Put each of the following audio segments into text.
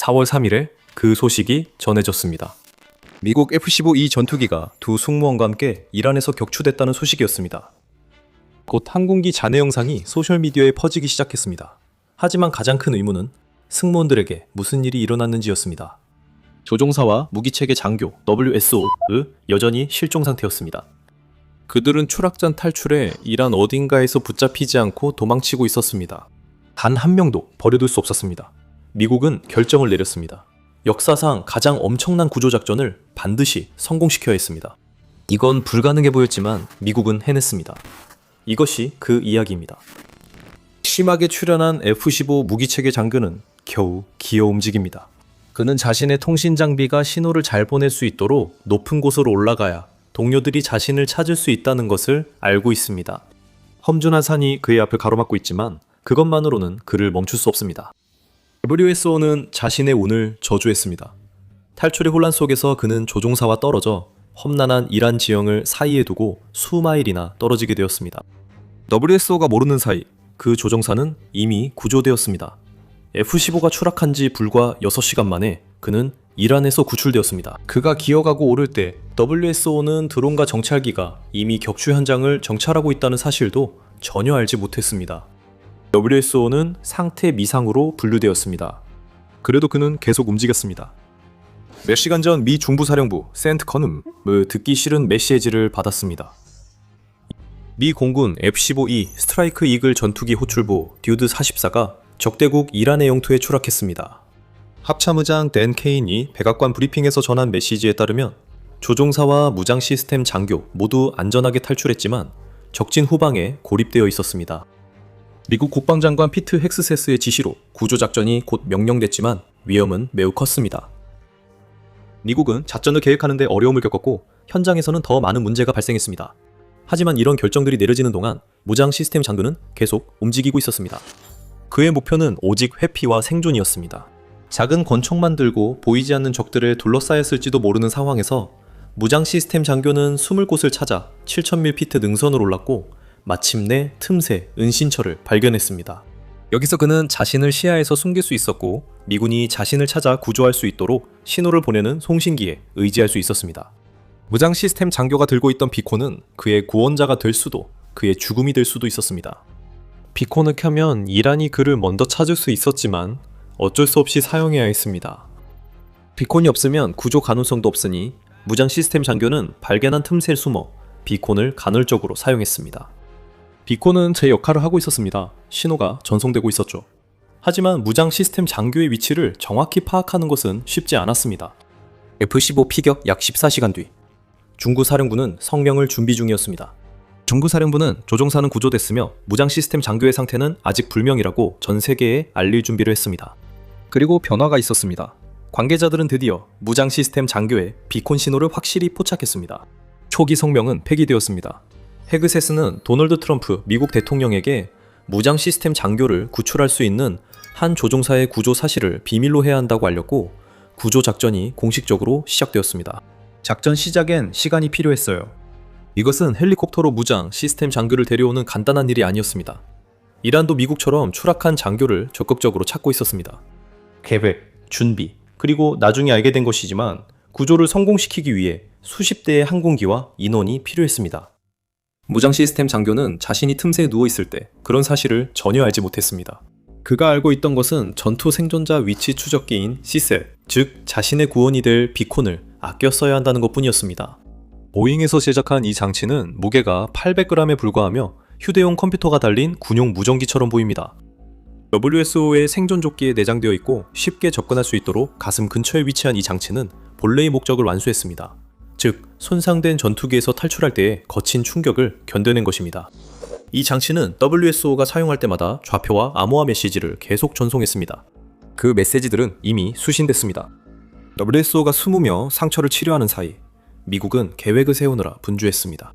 4월 3일에 그 소식이 전해졌습니다. 미국 F-15E 전투기가 두 승무원과 함께 이란에서 격추됐다는 소식이었습니다. 곧 항공기 잔해 영상이 소셜미디어에 퍼지기 시작했습니다. 하지만 가장 큰 의문은 승무원들에게 무슨 일이 일어났는지였습니다. 조종사와 무기체계 장교 WSO는 여전히 실종 상태였습니다. 그들은 추락 전 탈출해 이란 어딘가에서 붙잡히지 않고 도망치고 있었습니다. 단 한 명도 버려둘 수 없었습니다. 미국은 결정을 내렸습니다. 역사상 가장 엄청난 구조작전을 반드시 성공시켜야 했습니다. 이건 불가능해 보였지만 미국은 해냈습니다. 이것이 그 이야기입니다. 심하게 출현한 F-15 무기체계 장교는 겨우 기어 움직입니다. 그는 자신의 통신 장비가 신호를 잘 보낼 수 있도록 높은 곳으로 올라가야 동료들이 자신을 찾을 수 있다는 것을 알고 있습니다. 험준한 산이 그의 앞을 가로막고 있지만 그것만으로는 그를 멈출 수 없습니다. WSO는 자신의 운을 저주했습니다. 탈출의 혼란 속에서 그는 조종사와 떨어져 험난한 이란 지형을 사이에 두고 수마일이나 떨어지게 되었습니다. WSO가 모르는 사이 그 조종사는 이미 구조되었습니다. F-15가 추락한 지 불과 6시간 만에 그는 이란에서 구출되었습니다. 그가 기어가고 오를 때 WSO는 드론과 정찰기가 이미 격추 현장을 정찰하고 있다는 사실도 전혀 알지 못했습니다. WSO는 상태 미상으로 분류되었습니다. 그래도 그는 계속 움직였습니다. 몇 시간 전 미 중부사령부 센트커눔 듣기 싫은 메시지를 받았습니다. 미 공군 F-15E 스트라이크 이글 전투기 호출부 듀드 44가 적대국 이란의 영토에 추락했습니다. 합참의장 댄 케인이 백악관 브리핑에서 전한 메시지에 따르면 조종사와 무장 시스템 장교 모두 안전하게 탈출했지만 적진 후방에 고립되어 있었습니다. 미국 국방장관 피트 헥스세스의 지시로 구조작전이 곧 명령됐지만 위험은 매우 컸습니다. 미국은 작전을 계획하는 데 어려움을 겪었고 현장에서는 더 많은 문제가 발생했습니다. 하지만 이런 결정들이 내려지는 동안 무장 시스템 장교는 계속 움직이고 있었습니다. 그의 목표는 오직 회피와 생존이었습니다. 작은 권총만 들고 보이지 않는 적들을 둘러싸였을지도 모르는 상황에서 무장 시스템 장교는 숨을 곳을 찾아 7000밀피트 능선을 올랐고 마침내 틈새 은신처를 발견했습니다. 여기서 그는 자신을 시야에서 숨길 수 있었고 미군이 자신을 찾아 구조할 수 있도록 신호를 보내는 송신기에 의지할 수 있었습니다. 무장 시스템 장교가 들고 있던 비콘은 그의 구원자가 될 수도 그의 죽음이 될 수도 있었습니다. 비콘을 켜면 이란이 그를 먼저 찾을 수 있었지만 어쩔 수 없이 사용해야 했습니다. 비콘이 없으면 구조 가능성도 없으니 무장 시스템 장교는 발견한 틈새에 숨어 비콘을 간헐적으로 사용했습니다. 비콘은 제 역할을 하고 있었습니다. 신호가 전송되고 있었죠. 하지만 무장 시스템 장교의 위치를 정확히 파악하는 것은 쉽지 않았습니다. F-15 피격 약 14시간 뒤 중구사령부는 성명을 준비 중이었습니다. 중구사령부는 조종사는 구조됐으며 무장 시스템 장교의 상태는 아직 불명이라고 전 세계에 알릴 준비를 했습니다. 그리고 변화가 있었습니다. 관계자들은 드디어 무장 시스템 장교의 비콘 신호를 확실히 포착했습니다. 초기 성명은 폐기되었습니다. 헤그세스는 도널드 트럼프 미국 대통령에게 무장 시스템 장교를 구출할 수 있는 한 조종사의 구조 사실을 비밀로 해야 한다고 알렸고 구조 작전이 공식적으로 시작되었습니다. 작전 시작엔 시간이 필요했어요. 이것은 헬리콥터로 무장 시스템 장교를 데려오는 간단한 일이 아니었습니다. 이란도 미국처럼 추락한 장교를 적극적으로 찾고 있었습니다. 계획, 준비, 그리고 나중에 알게 된 것이지만 구조를 성공시키기 위해 수십 대의 항공기와 인원이 필요했습니다. 무장 시스템 장교는 자신이 틈새에 누워있을 때 그런 사실을 전혀 알지 못했습니다. 그가 알고 있던 것은 전투 생존자 위치 추적기인 시셀, 즉 자신의 구원이 될 비콘을 아껴 써야 한다는 것뿐이었습니다. 보잉에서 제작한 이 장치는 무게가 800g에 불과하며 휴대용 컴퓨터가 달린 군용 무전기처럼 보입니다. WSO의 생존조끼에 내장되어 있고 쉽게 접근할 수 있도록 가슴 근처에 위치한 이 장치는 본래의 목적을 완수했습니다. 즉, 손상된 전투기에서 탈출할 때의 거친 충격을 견뎌낸 것입니다. 이 장치는 WSO가 사용할 때마다 좌표와 암호화 메시지를 계속 전송했습니다. 그 메시지들은 이미 수신됐습니다. WSO가 숨으며 상처를 치료하는 사이 미국은 계획을 세우느라 분주했습니다.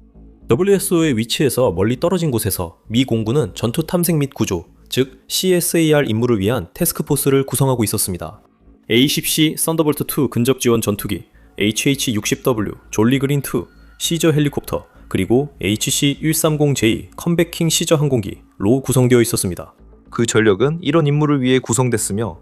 WSO의 위치에서 멀리 떨어진 곳에서 미 공군은 전투 탐색 및 구조, 즉 CSAR 임무를 위한 태스크포스를 구성하고 있었습니다. A-10C 썬더볼트2 근접 지원 전투기, HH-60W 졸리그린2 시저 헬리콥터, 그리고 HC-130J 컴백킹 시저 항공기로 구성되어 있었습니다. 그 전력은 이런 임무를 위해 구성됐으며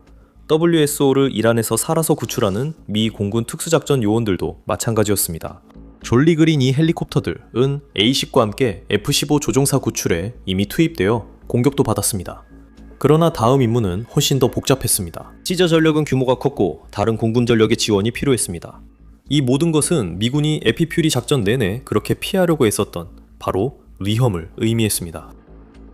WSO를 이란에서 살아서 구출하는 미 공군 특수작전 요원들도 마찬가지였습니다. 졸리 그린 이 헬리콥터들은 A-10과 함께 F-15 조종사 구출에 이미 투입되어 공격도 받았습니다. 그러나 다음 임무는 훨씬 더 복잡했습니다. 시저 전력은 규모가 컸고 다른 공군 전력의 지원이 필요했습니다. 이 모든 것은 미군이 에피퓨리 작전 내내 그렇게 피하려고 했었던 바로 위험을 의미했습니다.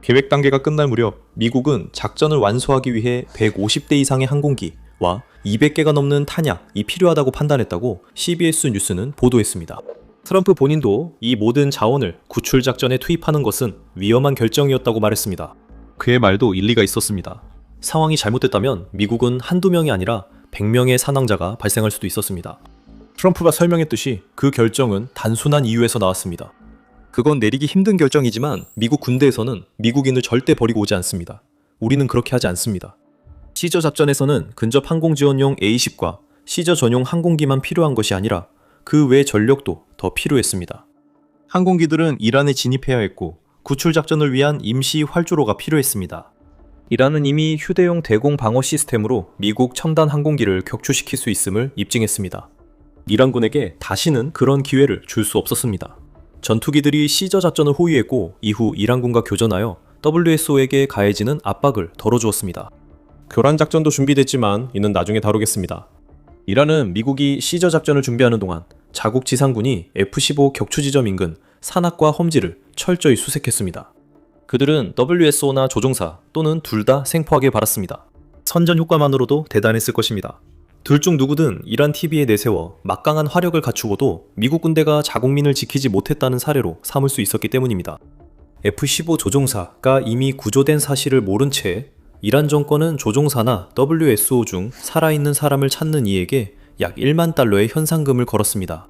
계획 단계가 끝날 무렵 미국은 작전을 완수하기 위해 150대 이상의 항공기와 200개가 넘는 탄약이 필요하다고 판단했다고 CBS 뉴스는 보도했습니다. 트럼프 본인도 이 모든 자원을 구출 작전에 투입하는 것은 위험한 결정이었다고 말했습니다. 그의 말도 일리가 있었습니다. 상황이 잘못됐다면 미국은 한두 명이 아니라 100명의 사망자가 발생할 수도 있었습니다. 트럼프가 설명했듯이 그 결정은 단순한 이유에서 나왔습니다. 그건 내리기 힘든 결정이지만 미국 군대에서는 미국인을 절대 버리고 오지 않습니다. 우리는 그렇게 하지 않습니다. 시저 작전에서는 근접 항공 지원용 A-10과 시저 전용 항공기만 필요한 것이 아니라 그 외 전력도 더 필요했습니다. 항공기들은 이란에 진입해야 했고 구출 작전을 위한 임시 활주로가 필요했습니다. 이란은 이미 휴대용 대공 방어 시스템으로 미국 첨단 항공기를 격추시킬 수 있음을 입증했습니다. 이란군에게 다시는 그런 기회를 줄 수 없었습니다. 전투기들이 시저 작전을 호위했고 이후 이란군과 교전하여 WSO에게 가해지는 압박을 덜어주었습니다. 교란 작전도 준비됐지만 이는 나중에 다루겠습니다. 이란은 미국이 시저 작전을 준비하는 동안 자국 지상군이 F-15 격추 지점 인근 산악과 험지를 철저히 수색했습니다. 그들은 WSO나 조종사 또는 둘 다 생포하길 바랐습니다. 선전 효과만으로도 대단했을 것입니다. 둘 중 누구든 이란 TV에 내세워 막강한 화력을 갖추고도 미국 군대가 자국민을 지키지 못했다는 사례로 삼을 수 있었기 때문입니다. F-15 조종사가 이미 구조된 사실을 모른 채 이란 정권은 조종사나 WSO 중 살아있는 사람을 찾는 이에게 약 1만 달러의 현상금을 걸었습니다.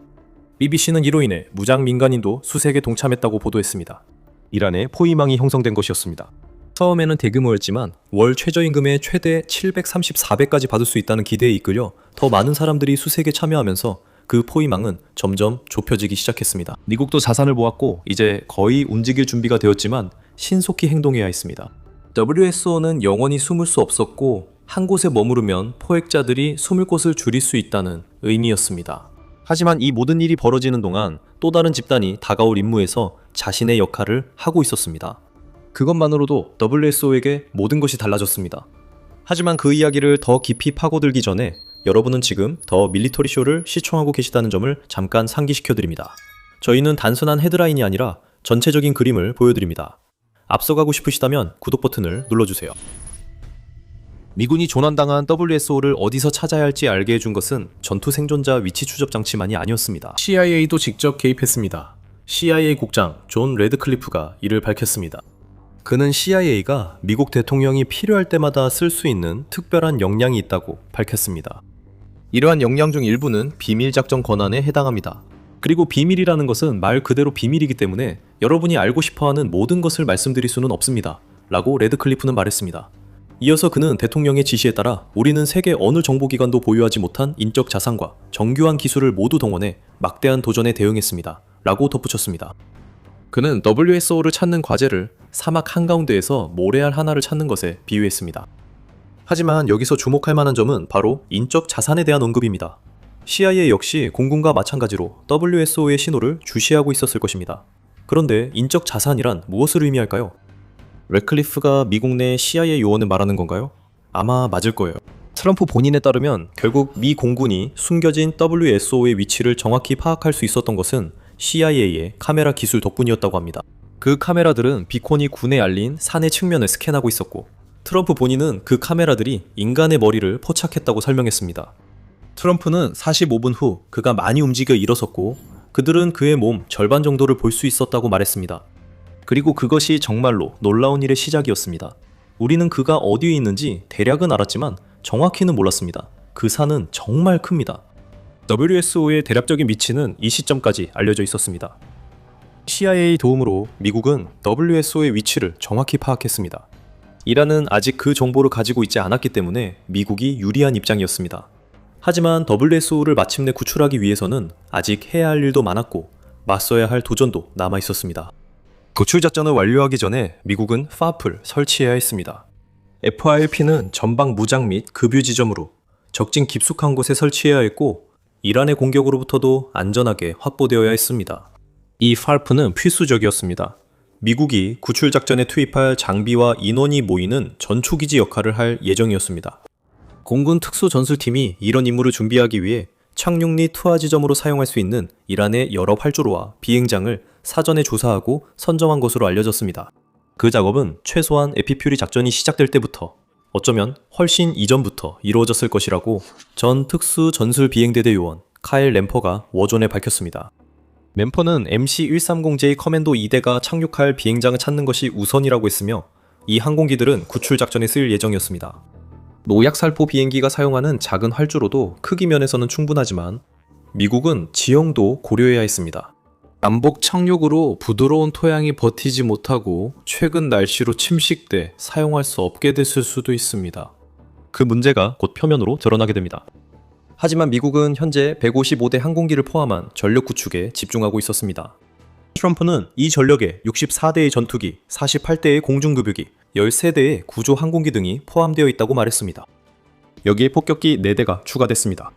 BBC는 이로 인해 무장 민간인도 수색에 동참했다고 보도했습니다. 이란에 포위망이 형성된 것이었습니다. 처음에는 대규모였지만 월 최저임금의 최대 734배까지 받을 수 있다는 기대에 이끌려 더 많은 사람들이 수색에 참여하면서 그 포위망은 점점 좁혀지기 시작했습니다. 미국도 자산을 모았고 이제 거의 움직일 준비가 되었지만 신속히 행동해야 했습니다. WSO는 영원히 숨을 수 없었고 한 곳에 머무르면 포획자들이 숨을 곳을 줄일 수 있다는 의미였습니다. 하지만 이 모든 일이 벌어지는 동안 또 다른 집단이 다가올 임무에서 자신의 역할을 하고 있었습니다. 그것만으로도 WSO에게 모든 것이 달라졌습니다. 하지만 그 이야기를 더 깊이 파고들기 전에 여러분은 지금 더 밀리터리 쇼를 시청하고 계시다는 점을 잠깐 상기시켜드립니다. 저희는 단순한 헤드라인이 아니라 전체적인 그림을 보여드립니다. 앞서가고 싶으시다면 구독 버튼을 눌러주세요. 미군이 조난당한 WSO를 어디서 찾아야 할지 알게 해준 것은 전투 생존자 위치 추적 장치만이 아니었습니다. CIA도 직접 개입했습니다. CIA 국장 존 레드클리프가 이를 밝혔습니다. 그는 CIA가 미국 대통령이 필요할 때마다 쓸 수 있는 특별한 역량이 있다고 밝혔습니다. 이러한 역량 중 일부는 비밀 작전 권한에 해당합니다. 그리고 비밀이라는 것은 말 그대로 비밀이기 때문에 여러분이 알고 싶어하는 모든 것을 말씀드릴 수는 없습니다. 라고 레드클리프는 말했습니다. 이어서 그는 대통령의 지시에 따라 우리는 세계 어느 정보기관도 보유하지 못한 인적 자산과 정교한 기술을 모두 동원해 막대한 도전에 대응했습니다. 라고 덧붙였습니다. 그는 WSO를 찾는 과제를 사막 한가운데에서 모래알 하나를 찾는 것에 비유했습니다. 하지만 여기서 주목할 만한 점은 바로 인적 자산에 대한 언급입니다. CIA 역시 공군과 마찬가지로 WSO의 신호를 주시하고 있었을 것입니다. 그런데 인적 자산이란 무엇을 의미할까요? 레클리프가 미국 내 CIA 요원을 말하는 건가요? 아마 맞을 거예요. 트럼프 본인에 따르면 결국 미 공군이 숨겨진 WSO의 위치를 정확히 파악할 수 있었던 것은 CIA의 카메라 기술 덕분이었다고 합니다. 그 카메라들은 비콘이 군에 알린 산의 측면을 스캔하고 있었고 트럼프 본인은 그 카메라들이 인간의 머리를 포착했다고 설명했습니다. 트럼프는 45분 후 그가 많이 움직여 일어섰고 그들은 그의 몸 절반 정도를 볼 수 있었다고 말했습니다. 그리고 그것이 정말로 놀라운 일의 시작이었습니다. 우리는 그가 어디에 있는지 대략은 알았지만 정확히는 몰랐습니다. 그 산은 정말 큽니다. WSO의 대략적인 위치는 이 시점까지 알려져 있었습니다. CIA 도움으로 미국은 WSO의 위치를 정확히 파악했습니다. 이란은 아직 그 정보를 가지고 있지 않았기 때문에 미국이 유리한 입장이었습니다. 하지만 WSO를 마침내 구출하기 위해서는 아직 해야 할 일도 많았고 맞서야 할 도전도 남아 있었습니다. 구출 작전을 완료하기 전에 미국은 FARP를 설치해야 했습니다. FIP는 전방 무장 및 급유 지점으로 적진 깊숙한 곳에 설치해야 했고 이란의 공격으로부터도 안전하게 확보되어야 했습니다. 이 FARP는 필수적이었습니다. 미국이 구출 작전에 투입할 장비와 인원이 모이는 전초기지 역할을 할 예정이었습니다. 공군 특수전술팀이 이런 임무를 준비하기 위해 착륙리 투하 지점으로 사용할 수 있는 이란의 여러 활주로와 비행장을 사전에 조사하고 선정한 것으로 알려졌습니다. 그 작업은 최소한 에피퓨리 작전이 시작될 때부터, 어쩌면 훨씬 이전부터 이루어졌을 것이라고 전 특수전술비행대대 요원 카일 램퍼가 워존에 밝혔습니다. 램퍼는 MC-130J 커맨도 2대가 착륙할 비행장을 찾는 것이 우선이라고 했으며 이 항공기들은 구출 작전에 쓰일 예정이었습니다. 노약살포 비행기가 사용하는 작은 활주로도 크기 면에서는 충분하지만 미국은 지형도 고려해야 했습니다. 남북 착륙으로 부드러운 토양이 버티지 못하고 최근 날씨로 침식돼 사용할 수 없게 됐을 수도 있습니다. 그 문제가 곧 표면으로 드러나게 됩니다. 하지만 미국은 현재 155대 항공기를 포함한 전력 구축에 집중하고 있었습니다. 트럼프는 이 전력에 64대의 전투기, 48대의 공중급유기, 13대의 구조 항공기 등이 포함되어 있다고 말했습니다. 여기에 폭격기 4대가 추가됐습니다.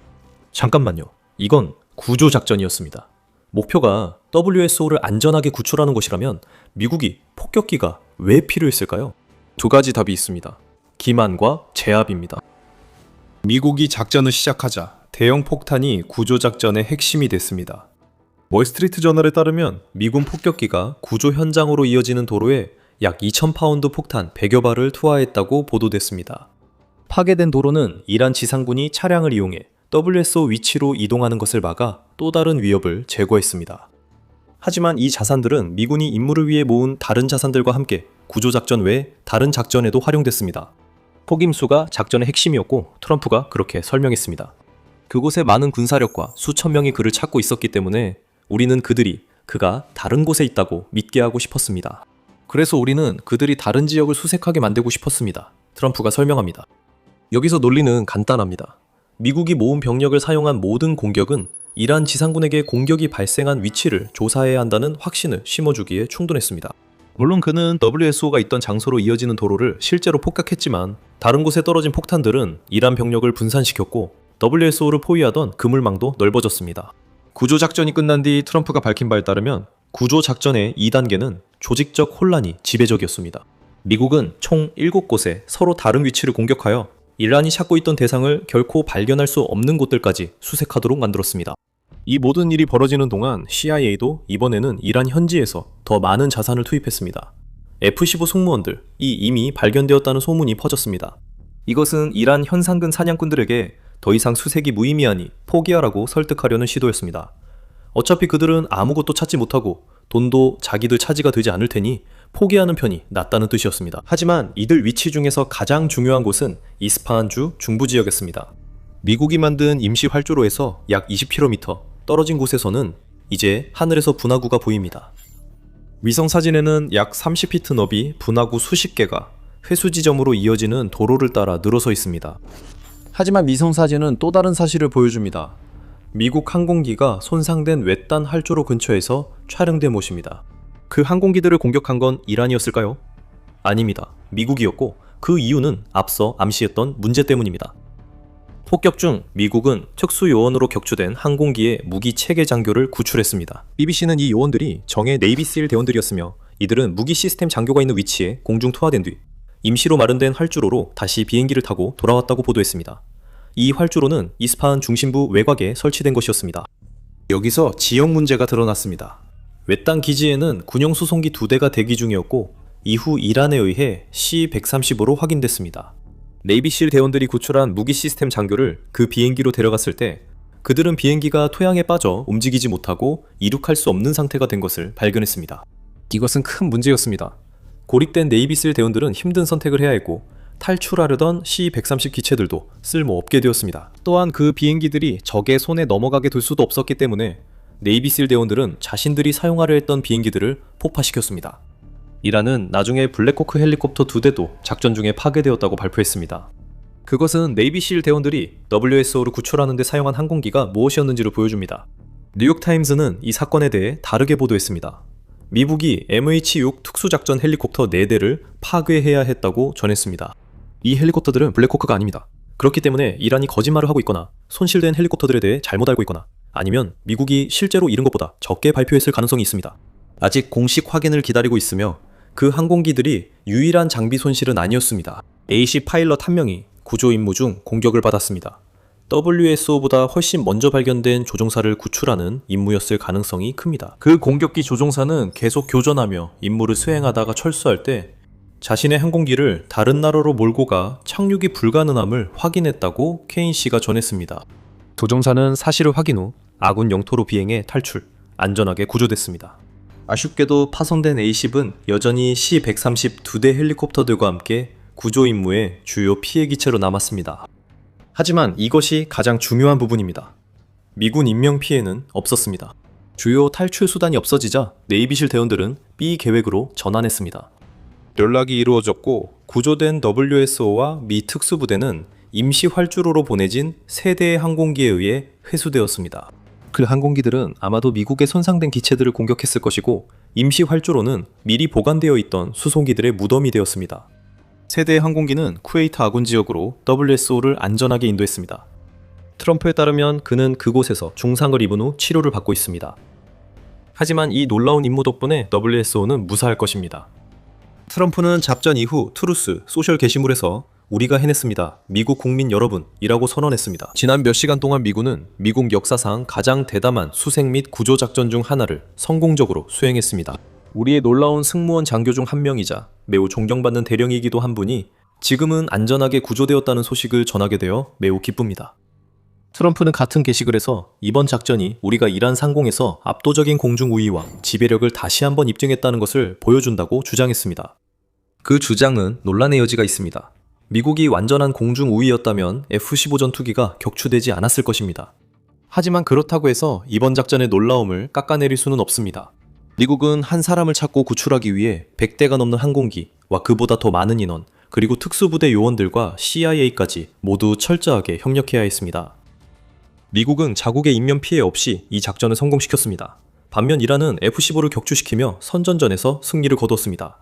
잠깐만요. 이건 구조 작전이었습니다. 목표가 WSO를 안전하게 구출하는 것이라면 미국이 폭격기가 왜 필요했을까요? 두 가지 답이 있습니다. 기만과 제압입니다. 미국이 작전을 시작하자 대형 폭탄이 구조 작전의 핵심이 됐습니다. 월스트리트 저널에 따르면 미군 폭격기가 구조 현장으로 이어지는 도로에 약 2,000파운드 폭탄 100여 발을 투하했다고 보도됐습니다. 파괴된 도로는 이란 지상군이 차량을 이용해 WSO 위치로 이동하는 것을 막아 또 다른 위협을 제거했습니다. 하지만 이 자산들은 미군이 임무를 위해 모은 다른 자산들과 함께 구조작전 외 다른 작전에도 활용됐습니다. 폭임수가 작전의 핵심이었고 트럼프가 그렇게 설명했습니다. 그곳에 많은 군사력과 수천 명이 그를 찾고 있었기 때문에 우리는 그가 다른 곳에 있다고 믿게 하고 싶었습니다. 그래서 우리는 그들이 다른 지역을 수색하게 만들고 싶었습니다. 트럼프가 설명합니다. 여기서 논리는 간단합니다. 미국이 모은 병력을 사용한 모든 공격은 이란 지상군에게 공격이 발생한 위치를 조사해야 한다는 확신을 심어주기에 충분했습니다. 물론 그는 WSO가 있던 장소로 이어지는 도로를 실제로 폭격했지만 다른 곳에 떨어진 폭탄들은 이란 병력을 분산시켰고 WSO를 포위하던 그물망도 넓어졌습니다. 구조작전이 끝난 뒤 트럼프가 밝힌 바에 따르면 구조작전의 2단계는 조직적 혼란이 지배적이었습니다. 미국은 총 7곳에 서로 다른 위치를 공격하여 이란이 찾고 있던 대상을 결코 발견할 수 없는 곳들까지 수색하도록 만들었습니다. 이 모든 일이 벌어지는 동안 CIA도 이번에는 이란 현지에서 더 많은 자산을 투입했습니다. F-15 승무원들이 이미 발견되었다는 소문이 퍼졌습니다. 이것은 이란 현상근 사냥꾼들에게 더 이상 수색이 무의미하니 포기하라고 설득하려는 시도였습니다. 어차피 그들은 아무것도 찾지 못하고 돈도 자기들 차지가 되지 않을 테니 포기하는 편이 낫다는 뜻이었습니다. 하지만 이들 위치 중에서 가장 중요한 곳은 이스파한주 중부 지역이었습니다. 미국이 만든 임시 활주로에서 약 20km 떨어진 곳에서는 이제 하늘에서 분화구가 보입니다. 위성 사진에는 약 30피트 너비 분화구 수십 개가 회수 지점으로 이어지는 도로를 따라 늘어서 있습니다. 하지만 위성 사진은 또 다른 사실을 보여줍니다. 미국 항공기가 손상된 외딴 활주로 근처에서 촬영된 모습입니다. 그 항공기들을 공격한 건 이란이었을까요? 아닙니다. 미국이었고 그 이유는 앞서 암시했던 문제 때문입니다. 폭격 중 미국은 특수요원으로 격추된 항공기의 무기 체계 장교를 구출했습니다. BBC는 이 요원들이 정예 네이비실 대원들이었으며 이들은 무기 시스템 장교가 있는 위치에 공중 투하된 뒤 임시로 마련된 활주로로 다시 비행기를 타고 돌아왔다고 보도했습니다. 이 활주로는 이스파한 중심부 외곽에 설치된 것이었습니다. 여기서 지역 문제가 드러났습니다. 외딴 기지에는 군용 수송기 2대가 대기 중이었고 이후 이란에 의해 C-130으로 확인됐습니다. 네이비실 대원들이 구출한 무기 시스템 장교를 그 비행기로 데려갔을 때 그들은 비행기가 토양에 빠져 움직이지 못하고 이륙할 수 없는 상태가 된 것을 발견했습니다. 이것은 큰 문제였습니다. 고립된 네이비실 대원들은 힘든 선택을 해야 했고 탈출하려던 C-130 기체들도 쓸모없게 되었습니다. 또한 그 비행기들이 적의 손에 넘어가게 둘 수도 없었기 때문에 네이비실 대원들은 자신들이 사용하려 했던 비행기들을 폭파시켰습니다. 이란은 나중에 블랙호크 헬리콥터 2대도 작전 중에 파괴되었다고 발표했습니다. 그것은 네이비실 대원들이 WSO를 구출하는 데 사용한 항공기가 무엇이었는지를 보여줍니다. 뉴욕타임즈는 이 사건에 대해 다르게 보도했습니다. 미국이 MH-6 특수작전 헬리콥터 4대를 파괴해야 했다고 전했습니다. 이 헬리콥터들은 블랙호크가 아닙니다. 그렇기 때문에 이란이 거짓말을 하고 있거나 손실된 헬리콥터들에 대해 잘못 알고 있거나 아니면 미국이 실제로 잃은 것보다 적게 발표했을 가능성이 있습니다. 아직 공식 확인을 기다리고 있으며 그 항공기들이 유일한 장비 손실은 아니었습니다. AC 파일럿 한 명이 구조 임무 중 공격을 받았습니다. WSO보다 훨씬 먼저 발견된 조종사를 구출하는 임무였을 가능성이 큽니다. 그 공격기 조종사는 계속 교전하며 임무를 수행하다가 철수할 때 자신의 항공기를 다른 나라로 몰고 가 착륙이 불가능함을 확인했다고 케인 씨가 전했습니다. 조종사는 사실을 확인 후 아군 영토로 비행해 탈출, 안전하게 구조됐습니다. 아쉽게도 파손된 A10은 여전히 C-130 2대 헬리콥터들과 함께 구조 임무의 주요 피해 기체로 남았습니다. 하지만 이것이 가장 중요한 부분입니다. 미군 인명 피해는 없었습니다. 주요 탈출 수단이 없어지자 네이비실 대원들은 B 계획으로 전환했습니다. 연락이 이루어졌고 구조된 WSO와 미 특수부대는 임시 활주로로 보내진 세 대의 항공기에 의해 회수되었습니다. 그 항공기들은 아마도 미국의 손상된 기체들을 공격했을 것이고 임시 활주로는 미리 보관되어 있던 수송기들의 무덤이 되었습니다. 세 대의 항공기는 쿠웨이트 아군 지역으로 WSO를 안전하게 인도했습니다. 트럼프에 따르면 그는 그곳에서 중상을 입은 후 치료를 받고 있습니다. 하지만 이 놀라운 임무 덕분에 WSO는 무사할 것입니다. 트럼프는 잡전 이후 트루스 소셜 게시물에서 우리가 해냈습니다. 미국 국민 여러분 이라고 선언했습니다. 지난 몇 시간 동안 미군은 미국 역사상 가장 대담한 수색 및 구조 작전 중 하나를 성공적으로 수행했습니다. 우리의 놀라운 승무원 장교 중 한 명이자 매우 존경받는 대령이기도 한 분이 지금은 안전하게 구조되었다는 소식을 전하게 되어 매우 기쁩니다. 트럼프는 같은 게시글에서 이번 작전이 우리가 이란 상공에서 압도적인 공중 우위와 지배력을 다시 한번 입증했다는 것을 보여준다고 주장했습니다. 그 주장은 논란의 여지가 있습니다. 미국이 완전한 공중 우위였다면 F-15 전투기가 격추되지 않았을 것입니다. 하지만 그렇다고 해서 이번 작전의 놀라움을 깎아내릴 수는 없습니다. 미국은 한 사람을 찾고 구출하기 위해 100대가 넘는 항공기와 그보다 더 많은 인원, 그리고 특수부대 요원들과 CIA까지 모두 철저하게 협력해야 했습니다. 미국은 자국의 인명 피해 없이 이 작전을 성공시켰습니다. 반면 이란은 F-15를 격추시키며 선전전에서 승리를 거뒀습니다.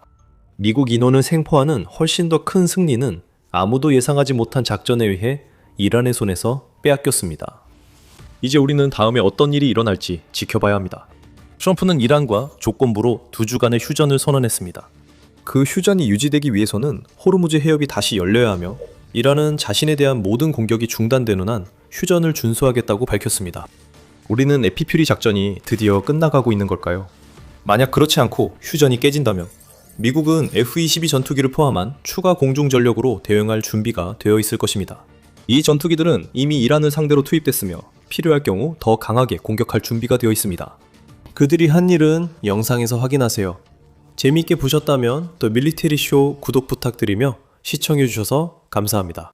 미국 인원을 생포하는 훨씬 더 큰 승리는 아무도 예상하지 못한 작전에 의해 이란의 손에서 빼앗겼습니다. 이제 우리는 다음에 어떤 일이 일어날지 지켜봐야 합니다. 트럼프는 이란과 조건부로 2주간의 휴전을 선언했습니다. 그 휴전이 유지되기 위해서는 호르무즈 해협이 다시 열려야 하며 이란은 자신에 대한 모든 공격이 중단되는 한 휴전을 준수하겠다고 밝혔습니다. 우리는 에피퓨리 작전이 드디어 끝나가고 있는 걸까요? 만약 그렇지 않고 휴전이 깨진다면 미국은 F-22 전투기를 포함한 추가 공중 전력으로 대응할 준비가 되어 있을 것입니다. 이 전투기들은 이미 이란을 상대로 투입됐으며 필요할 경우 더 강하게 공격할 준비가 되어 있습니다. 그들이 한 일은 영상에서 확인하세요. 재미있게 보셨다면 더 밀리터리 쇼 구독 부탁드리며 시청해주셔서 감사합니다.